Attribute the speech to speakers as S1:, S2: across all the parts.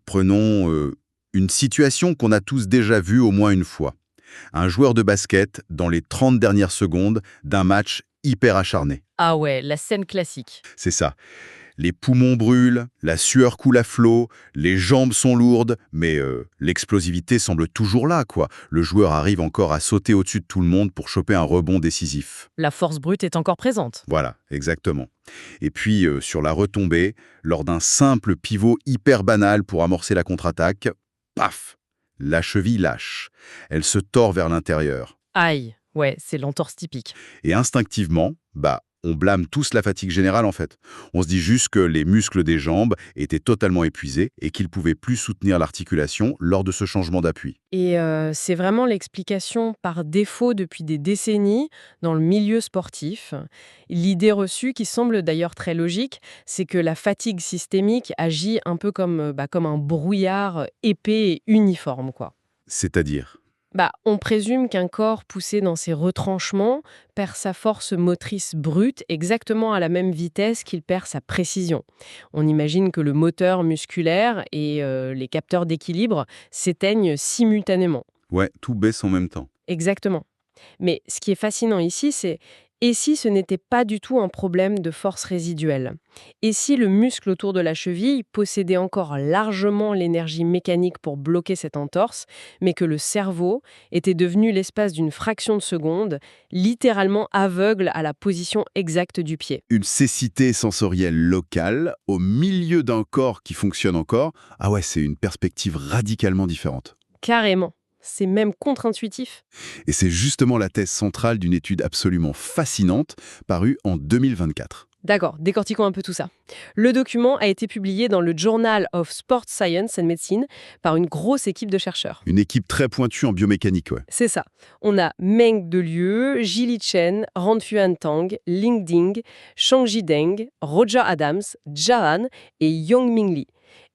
S1: Prenons une situation qu'on a tous déjà vue au moins une fois. Un joueur de basket dans les 30 dernières secondes d'un match hyper acharné.
S2: Ah ouais, la scène classique.
S1: C'est ça. Les poumons brûlent, la sueur coule à flot, les jambes sont lourdes, mais l'explosivité semble toujours là, quoi. Le joueur arrive encore à sauter au-dessus de tout le monde pour choper un rebond décisif.
S2: La force brute est encore présente.
S1: Voilà, exactement. Et puis, sur la retombée, lors d'un simple pivot hyper banal pour amorcer la contre-attaque, paf! La cheville lâche. Elle se tord vers l'intérieur.
S2: Aïe, ouais, c'est l'entorse typique.
S1: Et instinctivement, on blâme tous la fatigue générale en fait. On se dit juste que les muscles des jambes étaient totalement épuisés et qu'ils pouvaient plus soutenir l'articulation lors de ce changement d'appui.
S2: Et c'est vraiment l'explication par défaut depuis des décennies dans le milieu sportif. L'idée reçue, qui semble d'ailleurs très logique, c'est que la fatigue systémique agit un peu comme un brouillard épais et uniforme, quoi.
S1: C'est-à-dire?
S2: On présume qu'un corps poussé dans ses retranchements perd sa force motrice brute exactement à la même vitesse qu'il perd sa précision. On imagine que le moteur musculaire et les capteurs d'équilibre s'éteignent simultanément.
S1: Ouais, tout baisse en même temps.
S2: Exactement. Mais ce qui est fascinant ici, c'est et si ce n'était pas du tout un problème de force résiduelle? Et si le muscle autour de la cheville possédait encore largement l'énergie mécanique pour bloquer cette entorse, mais que le cerveau était devenu l'espace d'une fraction de seconde, littéralement aveugle à la position exacte du pied?
S1: Une cécité sensorielle locale au milieu d'un corps qui fonctionne encore, ah ouais, c'est une perspective radicalement différente.
S2: Carrément. C'est même contre-intuitif.
S1: Et c'est justement la thèse centrale d'une étude absolument fascinante parue en 2024.
S2: D'accord, décortiquons un peu tout ça. Le document a été publié dans le Journal of Sport Science and Medicine par une grosse équipe de chercheurs.
S1: Une équipe très pointue en biomécanique, ouais.
S2: C'est ça. On a Meng Delieu, Jili Chen, Ranfuan Tang, Ling Ding, Shangji Deng, Roger Adams, Jahan et Yongming Li.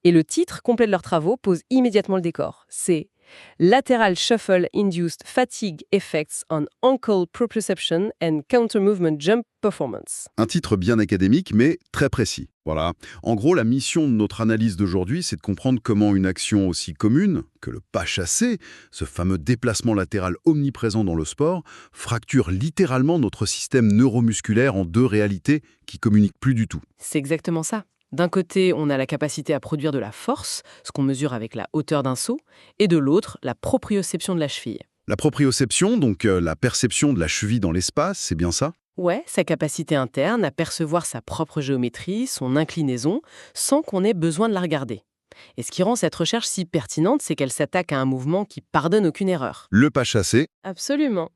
S2: Et le titre complet de leurs travaux pose immédiatement le décor. C'est Lateral Shuffle Induced Fatigue Effects on Ankle Proprioception and Counter-Movement Jump Performance.
S1: Un titre bien académique, mais très précis. Voilà. En gros, la mission de notre analyse d'aujourd'hui, c'est de comprendre comment une action aussi commune que le pas chassé, ce fameux déplacement latéral omniprésent dans le sport, fracture littéralement notre système neuromusculaire en deux réalités qui communiquent plus du tout.
S2: C'est exactement ça. D'un côté, on a la capacité à produire de la force, ce qu'on mesure avec la hauteur d'un saut, et de l'autre, la proprioception de la cheville.
S1: La proprioception, donc la perception de la cheville dans l'espace, c'est bien ça?
S2: Ouais, sa capacité interne à percevoir sa propre géométrie, son inclinaison, sans qu'on ait besoin de la regarder. Et ce qui rend cette recherche si pertinente, c'est qu'elle s'attaque à un mouvement qui pardonne aucune erreur.
S1: Le pas chassé,
S2: Absolument.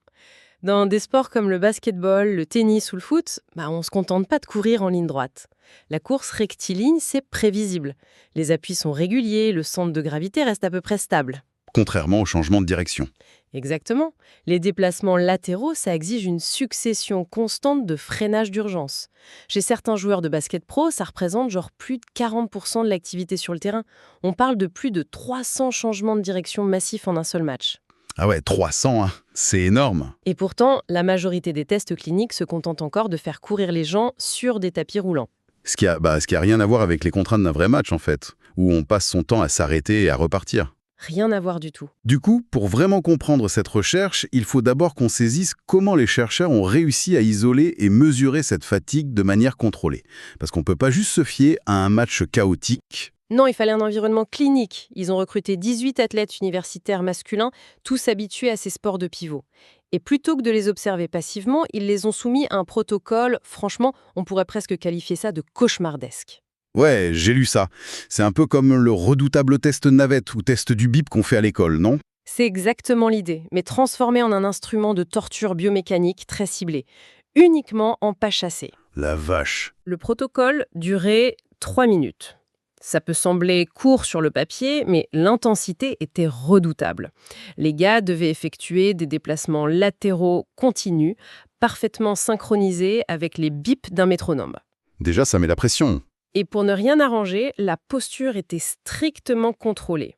S2: Dans des sports comme le basketball, le tennis ou le foot, on ne se contente pas de courir en ligne droite. La course rectiligne, c'est prévisible. Les appuis sont réguliers, le centre de gravité reste à peu près stable.
S1: contrairement au changement de direction.
S2: Exactement. Les déplacements latéraux, ça exige une succession constante de freinage d'urgence. Chez certains joueurs de basket pro, ça représente plus de 40% de l'activité sur le terrain. On parle de plus de 300 changements de direction massifs en un seul match.
S1: Ah ouais, 300, hein, c'est énorme.
S2: Et pourtant, la majorité des tests cliniques se contentent encore de faire courir les gens sur des tapis roulants.
S1: Ce qui a rien à voir avec les contraintes d'un vrai match, en fait, où on passe son temps à s'arrêter et à repartir.
S2: Rien à voir du tout.
S1: Du coup, pour vraiment comprendre cette recherche, il faut d'abord qu'on saisisse comment les chercheurs ont réussi à isoler et mesurer cette fatigue de manière contrôlée. Parce qu'on ne peut pas juste se fier à un match chaotique.
S2: Non, il fallait un environnement clinique. Ils ont recruté 18 athlètes universitaires masculins, tous habitués à ces sports de pivot. Et plutôt que de les observer passivement, ils les ont soumis à un protocole, franchement, on pourrait presque qualifier ça de cauchemardesque.
S1: Ouais, j'ai lu ça. C'est un peu comme le redoutable test navette ou test du bip qu'on fait à l'école, non?
S2: C'est exactement l'idée, mais transformé en un instrument de torture biomécanique très ciblé, uniquement en pas chassé.
S1: La vache.
S2: Le protocole durait 3 minutes. Ça peut sembler court sur le papier, mais l'intensité était redoutable. Les gars devaient effectuer des déplacements latéraux continus, parfaitement synchronisés avec les bips d'un métronome.
S1: Déjà, ça met la pression.
S2: Et pour ne rien arranger, la posture était strictement contrôlée.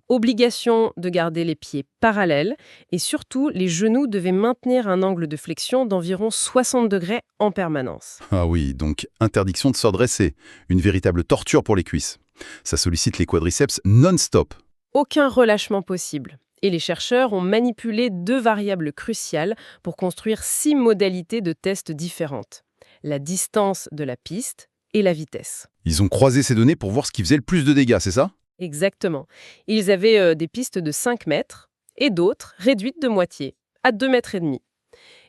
S2: Obligation de garder les pieds parallèles et surtout, les genoux devaient maintenir un angle de flexion d'environ 60 degrés en permanence.
S1: Ah oui, donc interdiction de se redresser. Une véritable torture pour les cuisses. Ça sollicite les quadriceps non-stop.
S2: Aucun relâchement possible. Et les chercheurs ont manipulé 2 variables cruciales pour construire 6 modalités de tests différentes. La distance de la piste et la vitesse.
S1: Ils ont croisé ces données pour voir ce qui faisait le plus de dégâts, c'est ça?
S2: Exactement. Ils avaient des pistes de 5 mètres et d'autres réduites de moitié, à 2,5 mètres.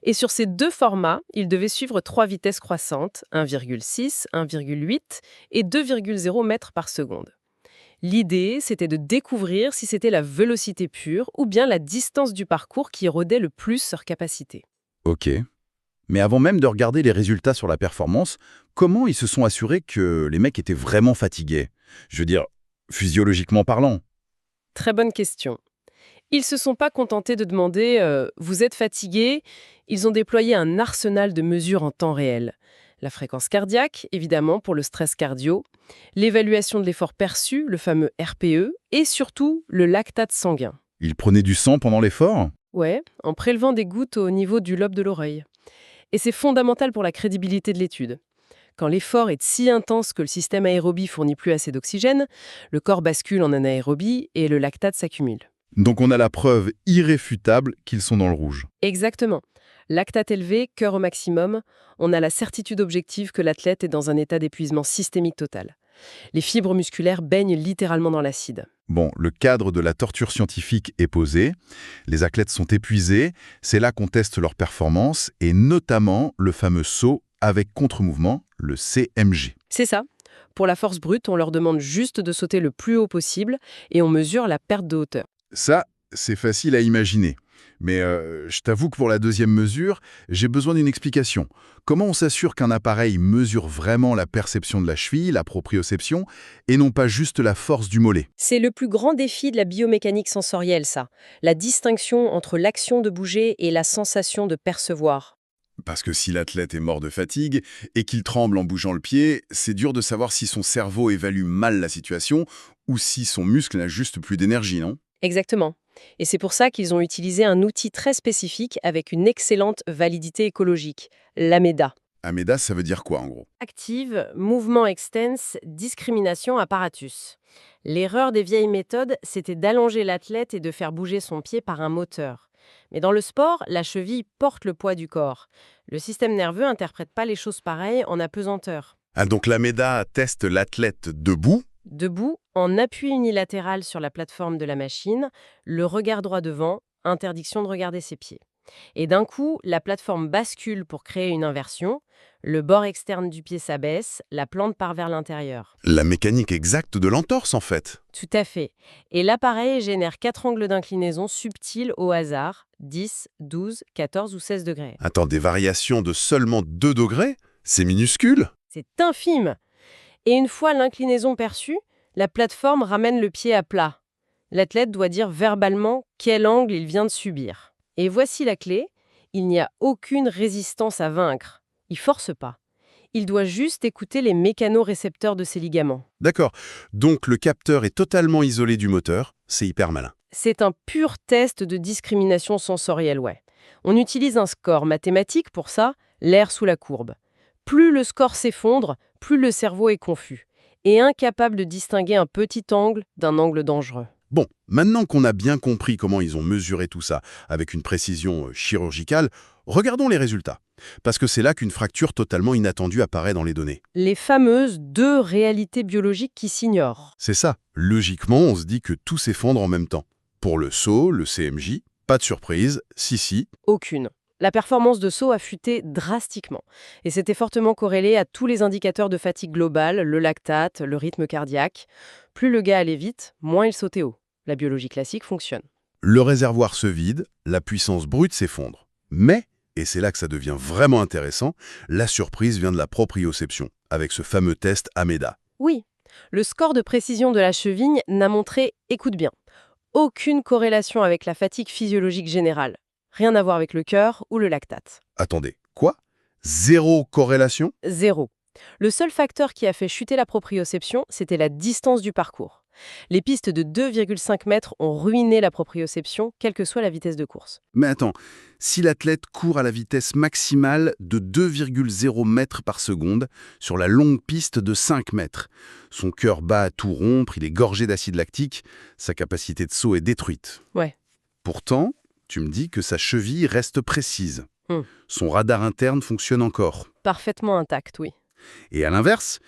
S2: Et sur ces 2 formats, ils devaient suivre 3 vitesses croissantes, 1,6, 1,8 et 2,0 mètres par seconde. L'idée, c'était de découvrir si c'était la vélocité pure ou bien la distance du parcours qui érodait le plus leur capacité.
S1: Ok. Mais avant même de regarder les résultats sur la performance, comment ils se sont assurés que les mecs étaient vraiment fatigués? Je veux dire, physiologiquement parlant.
S2: Très bonne question. Ils ne se sont pas contentés de demander Vous êtes fatigué ?» Ils ont déployé un arsenal de mesures en temps réel. La fréquence cardiaque, évidemment, pour le stress cardio, l'évaluation de l'effort perçu, le fameux RPE, et surtout le lactate sanguin.
S1: Ils prenaient du sang pendant l'effort?
S2: Ouais, en prélevant des gouttes au niveau du lobe de l'oreille. Et c'est fondamental pour la crédibilité de l'étude. Quand l'effort est si intense que le système aérobie fournit plus assez d'oxygène, le corps bascule en anaérobie et le lactate s'accumule.
S1: Donc on a la preuve irréfutable qu'ils sont dans le rouge.
S2: Exactement. Lactate élevé, cœur au maximum, on a la certitude objective que l'athlète est dans un état d'épuisement systémique total. Les fibres musculaires baignent littéralement dans l'acide.
S1: Bon, le cadre de la torture scientifique est posé, les athlètes sont épuisés, c'est là qu'on teste leur performance, et notamment le fameux saut avec contre-mouvement, le CMG.
S2: C'est ça. Pour la force brute, on leur demande juste de sauter le plus haut possible et on mesure la perte de hauteur.
S1: Ça, c'est facile à imaginer. Mais je t'avoue que pour la deuxième mesure, j'ai besoin d'une explication. Comment on s'assure qu'un appareil mesure vraiment la perception de la cheville, la proprioception, et non pas juste la force du mollet?
S2: C'est le plus grand défi de la biomécanique sensorielle, ça. La distinction entre l'action de bouger et la sensation de percevoir.
S1: Parce que si l'athlète est mort de fatigue et qu'il tremble en bougeant le pied, c'est dur de savoir si son cerveau évalue mal la situation ou si son muscle n'a juste plus d'énergie, non?
S2: Exactement. Et c'est pour ça qu'ils ont utilisé un outil très spécifique avec une excellente validité écologique, l'AMEDA.
S1: Améda, ça veut dire quoi en gros?
S2: Active, mouvement extense, discrimination apparatus. L'erreur des vieilles méthodes, c'était d'allonger l'athlète et de faire bouger son pied par un moteur. Mais dans le sport, la cheville porte le poids du corps. Le système nerveux n'interprète pas les choses pareilles en apesanteur.
S1: Ah, donc l'Améda teste l'athlète debout.
S2: Debout, en appui unilatéral sur la plateforme de la machine, le regard droit devant, interdiction de regarder ses pieds. Et d'un coup, la plateforme bascule pour créer une inversion, le bord externe du pied s'abaisse, la plante part vers l'intérieur.
S1: La mécanique exacte de l'entorse en fait.
S2: Tout à fait. Et l'appareil génère 4 angles d'inclinaison subtils au hasard, 10, 12, 14 ou 16 degrés.
S1: Attends, des variations de seulement 2 degrés? C'est minuscule?
S2: C'est infime. Et une fois l'inclinaison perçue, la plateforme ramène le pied à plat. L'athlète doit dire verbalement quel angle il vient de subir. Et voici la clé, il n'y a aucune résistance à vaincre. Il force pas. Il doit juste écouter les mécanorécepteurs de ses ligaments.
S1: D'accord. Donc le capteur est totalement isolé du moteur, c'est hyper malin.
S2: C'est un pur test de discrimination sensorielle, ouais. On utilise un score mathématique pour ça, l'air sous la courbe. Plus le score s'effondre, plus le cerveau est confus et incapable de distinguer un petit angle d'un angle dangereux.
S1: Bon, maintenant qu'on a bien compris comment ils ont mesuré tout ça avec une précision chirurgicale, regardons les résultats. Parce que c'est là qu'une fracture totalement inattendue apparaît dans les données.
S2: Les fameuses 2 réalités biologiques qui s'ignorent.
S1: C'est ça. Logiquement, on se dit que tout s'effondre en même temps. Pour le saut, le CMJ, pas de surprise, si.
S2: Aucune. La performance de saut a fuité drastiquement. Et c'était fortement corrélé à tous les indicateurs de fatigue globale, le lactate, le rythme cardiaque. Plus le gars allait vite, moins il sautait haut. La biologie classique fonctionne.
S1: Le réservoir se vide, la puissance brute s'effondre. Mais, et c'est là que ça devient vraiment intéressant, la surprise vient de la proprioception, avec ce fameux test Améda.
S2: Oui, le score de précision de la cheville n'a montré, écoute bien, aucune corrélation avec la fatigue physiologique générale. Rien à voir avec le cœur ou le lactate.
S1: Attendez, quoi? Zéro corrélation?
S2: 0. Le seul facteur qui a fait chuter la proprioception, c'était la distance du parcours. Les pistes de 2,5 mètres ont ruiné la proprioception, quelle que soit la vitesse de course.
S1: Mais attends, si l'athlète court à la vitesse maximale de 2,0 mètres par seconde sur la longue piste de 5 mètres, son cœur bat à tout rompre, il est gorgé d'acide lactique, sa capacité de saut est détruite.
S2: Ouais.
S1: Pourtant, tu me dis que sa cheville reste précise.
S2: Hmm.
S1: Son radar interne fonctionne encore.
S2: Parfaitement intact, oui.
S1: Et à l'inverse,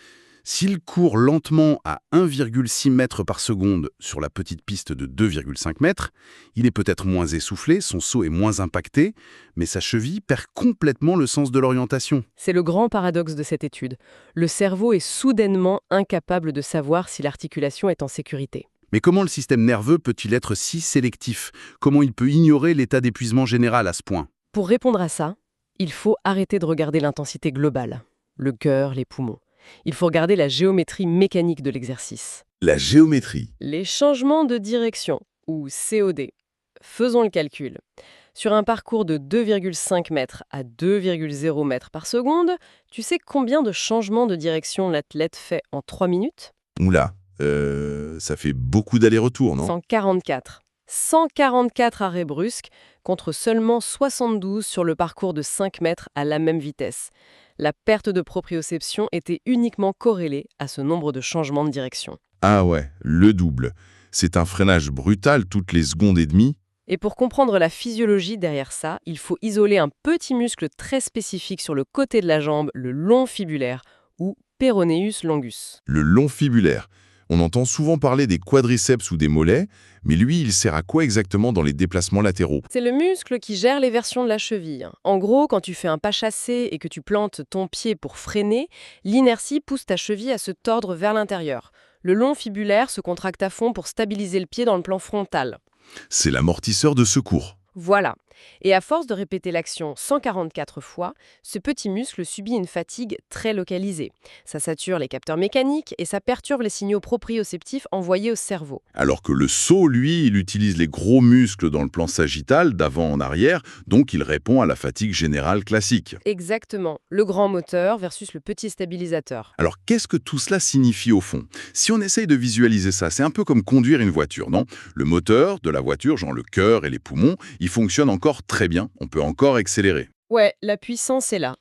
S1: s'il court lentement à 1,6 mètres par seconde sur la petite piste de 2,5 mètres, il est peut-être moins essoufflé, son saut est moins impacté, mais sa cheville perd complètement le sens de l'orientation.
S2: C'est le grand paradoxe de cette étude. Le cerveau est soudainement incapable de savoir si l'articulation est en sécurité.
S1: Mais comment le système nerveux peut-il être si sélectif? Comment il peut ignorer l'état d'épuisement général à ce point?
S2: Pour répondre à ça, il faut arrêter de regarder l'intensité globale, le cœur, les poumons. Il faut regarder la géométrie mécanique de l'exercice.
S3: La géométrie.
S2: Les changements de direction, ou COD. Faisons le calcul. Sur un parcours de 2,5 mètres à 2,0 mètres par seconde, tu sais combien de changements de direction l'athlète fait en 3 minutes?
S3: Oula, ça fait beaucoup d'allers-retours, non?
S2: 144. 144 arrêts brusques contre seulement 72 sur le parcours de 5 mètres à la même vitesse. La perte de proprioception était uniquement corrélée à ce nombre de changements de direction.
S3: Ah ouais, le double. C'est un freinage brutal toutes les secondes et demie.
S2: Et pour comprendre la physiologie derrière ça, il faut isoler un petit muscle très spécifique sur le côté de la jambe, le long fibulaire, ou péronéus longus.
S3: Le long fibulaire. On entend souvent parler des quadriceps ou des mollets, mais lui, il sert à quoi exactement dans les déplacements latéraux?
S2: C'est le muscle qui gère les versions de la cheville. En gros, quand tu fais un pas chassé et que tu plantes ton pied pour freiner, l'inertie pousse ta cheville à se tordre vers l'intérieur. Le long fibulaire se contracte à fond pour stabiliser le pied dans le plan frontal.
S3: C'est l'amortisseur de secours.
S2: Voilà. Et à force de répéter l'action 144 fois, ce petit muscle subit une fatigue très localisée. Ça sature les capteurs mécaniques et ça perturbe les signaux proprioceptifs envoyés au cerveau.
S3: Alors que le saut, lui, il utilise les gros muscles dans le plan sagittal, d'avant en arrière, donc il répond à la fatigue générale classique.
S2: Exactement. Le grand moteur versus le petit stabilisateur.
S3: Alors qu'est-ce que tout cela signifie au fond? Si on essaye de visualiser ça, c'est un peu comme conduire une voiture, non? Le moteur de la voiture, genre le cœur et les poumons, il fonctionne encore très bien, on peut encore accélérer.
S2: Ouais, la puissance est là.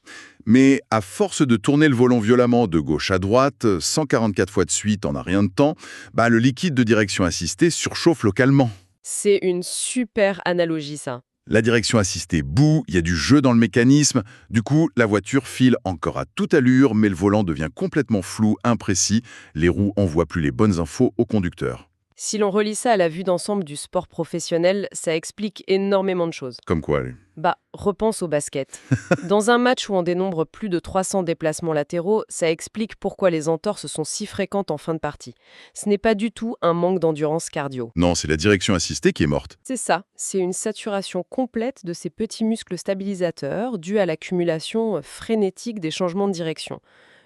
S3: Mais à force de tourner le volant violemment de gauche à droite, 144 fois de suite en un rien de temps, le liquide de direction assistée surchauffe localement.
S2: C'est une super analogie, ça.
S3: La direction assistée bout, il y a du jeu dans le mécanisme, du coup la voiture file encore à toute allure, mais le volant devient complètement flou, imprécis, les roues envoient plus les bonnes infos au conducteur.
S2: Si l'on relie ça à la vue d'ensemble du sport professionnel, ça explique énormément de choses.
S3: Comme quoi?
S2: Repense au basket. Dans un match où on dénombre plus de 300 déplacements latéraux, ça explique pourquoi les entorses sont si fréquentes en fin de partie. Ce n'est pas du tout un manque d'endurance cardio.
S3: Non, c'est la direction assistée qui est morte.
S2: C'est ça, c'est une saturation complète de ces petits muscles stabilisateurs due à l'accumulation frénétique des changements de direction.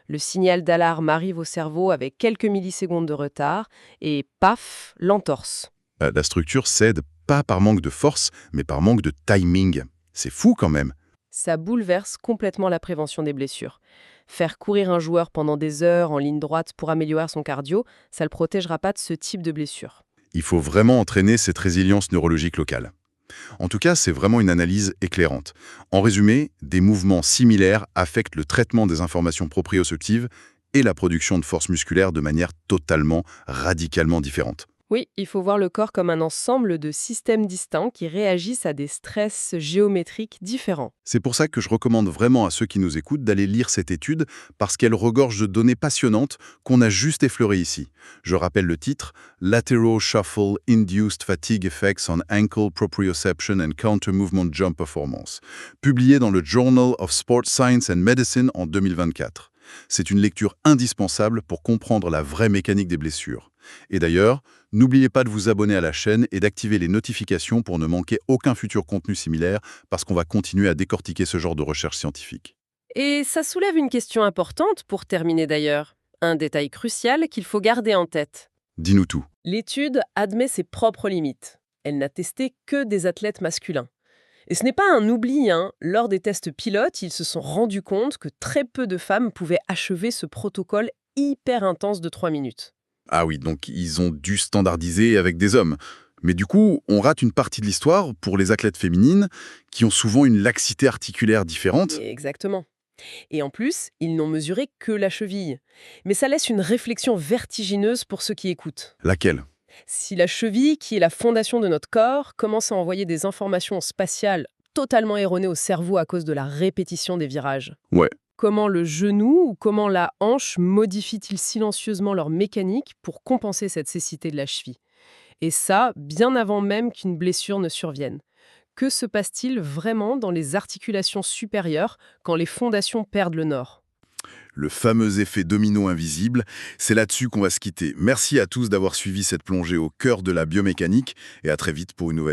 S2: Le signal d'alarme arrive au cerveau avec quelques millisecondes de retard et paf, l'entorse.
S3: La structure cède pas par manque de force, mais par manque de timing. C'est fou quand même.
S2: Ça bouleverse complètement la prévention des blessures. Faire courir un joueur pendant des heures en ligne droite pour améliorer son cardio, ça ne le protégera pas de ce type de blessure.
S3: Il faut vraiment entraîner cette résilience neurologique locale. En tout cas, c'est vraiment une analyse éclairante. En résumé, des mouvements similaires affectent le traitement des informations proprioceptives et la production de force musculaire de manière totalement, radicalement différente.
S2: Oui, il faut voir le corps comme un ensemble de systèmes distincts qui réagissent à des stress géométriques différents.
S1: C'est pour ça que je recommande vraiment à ceux qui nous écoutent d'aller lire cette étude, parce qu'elle regorge de données passionnantes qu'on a juste effleurées ici. Je rappelle le titre « Lateral Shuffle Induced Fatigue Effects on Ankle Proprioception and Counter-Movement Jump Performance », publié dans le Journal of Sport Science and Medicine en 2024. C'est une lecture indispensable pour comprendre la vraie mécanique des blessures. Et d'ailleurs, n'oubliez pas de vous abonner à la chaîne et d'activer les notifications pour ne manquer aucun futur contenu similaire, parce qu'on va continuer à décortiquer ce genre de recherche scientifique.
S2: Et ça soulève une question importante pour terminer d'ailleurs. Un détail crucial qu'il faut garder en tête.
S1: Dis-nous tout.
S2: L'étude admet ses propres limites. Elle n'a testé que des athlètes masculins. Et ce n'est pas un oubli, Lors des tests pilotes, ils se sont rendus compte que très peu de femmes pouvaient achever ce protocole hyper intense de 3 minutes.
S3: Ah oui, donc ils ont dû standardiser avec des hommes. Mais du coup, on rate une partie de l'histoire pour les athlètes féminines qui ont souvent une laxité articulaire différente.
S2: Exactement. Et en plus, ils n'ont mesuré que la cheville. Mais ça laisse une réflexion vertigineuse pour ceux qui écoutent.
S3: Laquelle?
S2: Si la cheville, qui est la fondation de notre corps, commence à envoyer des informations spatiales totalement erronées au cerveau à cause de la répétition des virages,
S3: Ouais.
S2: comment le genou ou comment la hanche modifient-ils silencieusement leur mécanique pour compenser cette cécité de la cheville? Et ça, bien avant même qu'une blessure ne survienne. Que se passe-t-il vraiment dans les articulations supérieures quand les fondations perdent le nord?
S3: Le fameux effet domino invisible, c'est là-dessus qu'on va se quitter. Merci à tous d'avoir suivi cette plongée au cœur de la biomécanique et à très vite pour une nouvelle